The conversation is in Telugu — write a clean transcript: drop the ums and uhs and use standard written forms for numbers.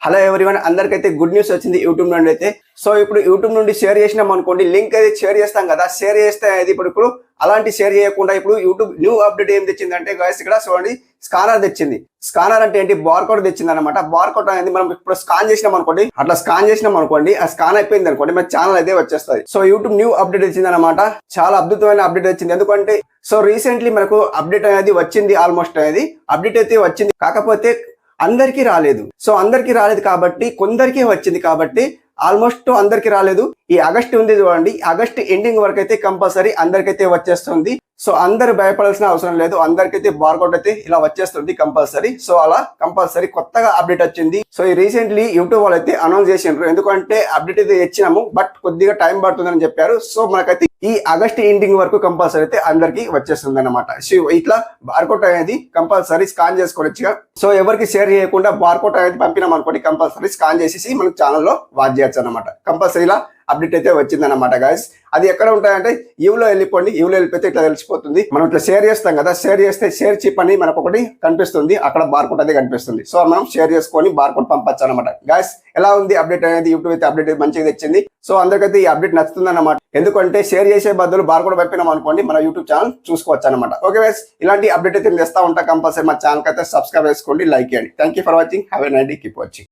హలో ఎవ్రీవన్, అందరికైతే గుడ్ న్యూస్ వచ్చింది యూట్యూబ్ నుండి అయితే. సో ఇప్పుడు యూట్యూబ్ నుండి షేర్ చేసినాం అనుకోండి, లింక్ అయితే షేర్ చేస్తాం కదా, షేర్ చేస్తే అది ఇప్పుడు అలాంటి షేర్ చేయకుండా ఇప్పుడు యూట్యూబ్ న్యూ అప్డేట్ ఏం తెచ్చిందంటే గైస్, ఇక్కడ చూడండి స్కానర్ తెచ్చింది. స్కానర్ అంటే ఏంటి, బార్ కోడ్ తెచ్చింది అనమాట. బార్ కోడ్ అనేది మనం ఇప్పుడు స్కాన్ చేసినాం అనుకోండి, అట్లా స్కాన్ చేసినాం అనుకోండి, ఆ స్కాన్ అయిపోయింది అనుకోండి, మన ఛానల్ అయితే వచ్చేస్తుంది. సో యూట్యూబ్ న్యూ అప్డేట్ వచ్చింది అనమాట. చాలా అద్భుతమైన అప్డేట్ వచ్చింది. ఎందుకంటే సో రీసెంట్లీ మనకు అప్డేట్ అనేది వచ్చింది, ఆల్మోస్ట్ అనేది అప్డేట్ అయితే వచ్చింది. కాకపోతే అందరికీ రాలేదు. సో అందరికీ రాలేదు కాబట్టి కొందరికి వచ్చింది కాబట్టి ఆల్మోస్ట్ అందరికి రాలేదు. ఈ ఆగస్ట్ ఉంది చూడండి, ఆగస్ట్ ఎండింగ్ వరకు అయితే కంపల్సరీ అందరికైతే వచ్చేస్తుంది. సో అందరు భయపడాల్సిన అవసరం లేదు, అందరికైతే బార్కోడ్ అయితే ఇలా వచ్చేస్తుంది కంపల్సరీ. సో అలా కంపల్సరీ కొత్తగా అప్డేట్ వచ్చింది. సో ఈ రీసెంట్లీ యూట్యూబ్ వాళ్ళు అయితే అనౌన్స్ చేసిండ్రు, ఎందుకంటే అప్డేట్ అయితే ఇచ్చినాము బట్ కొద్దిగా టైం పడుతుందని చెప్పారు. సో మనకైతే ఈ ఆగస్ట్ ఎండింగ్ వరకు కంపల్సరీ అయితే అందరికి వచ్చేస్తుంది అనమాట. సో ఇట్లా బార్కోడ్ అనేది కంపల్సరీ స్కాన్ చేసుకోవచ్చుగా. సో ఎవరికి షేర్ చేయకుండా బార్కోడ్ అనేది పంపినాం అనుకోండి, కంపల్సరీ స్కాన్ చేసేసి మన ఛానల్లో వాచ్ చేయొచ్చు అనమాట. కంపల్సరీ ఇలా అప్డేట్ అయితే వచ్చింది అనమాట గాయస్. అది ఎక్కడ ఉంటాయంటే యూలో వెళ్ళిపోండి, యూలో వెళ్ళిపోతే ఇట్లా తెలిసిపోతుంది. మనం ఇట్లా షేర్ చేస్తాం కదా, షేర్ చేస్తే షేర్ చిప్ అని మనకు ఒకటి కనిపిస్తుంది, అక్కడ బార్కోడ్ అయితే కనిపిస్తుంది. సో మనం షేర్ చేసుకొని బార్కోడ్ పంపచ్చు అనమాట. గాయస్ ఎలా ఉంది అప్డేట్ అనేది, యూట్యూబ్ అయితే అప్డేట్ మంచిగా తెచ్చింది. సో అందరికైతే ఈ అప్డేట్ నచ్చుతుంది అన్నమాట. ఎందుకంటే షేర్ చేసే బదులు బార్కోడ్ పంపినాం అనుకోండి, మన యూట్యూబ్ ఛానల్ చూసుకోవచ్చు అనమాట. ఓకే గైస్, ఇలాంటి అప్డేట్ అయితే తెస్తా ఉంటా. కంపల్సరీ మా ఛానల్ అయితే సబ్స్క్రైబ్ చేసుకోండి, లైక్ చేయండి. Thank you for watching. Have a nice day, keep watching.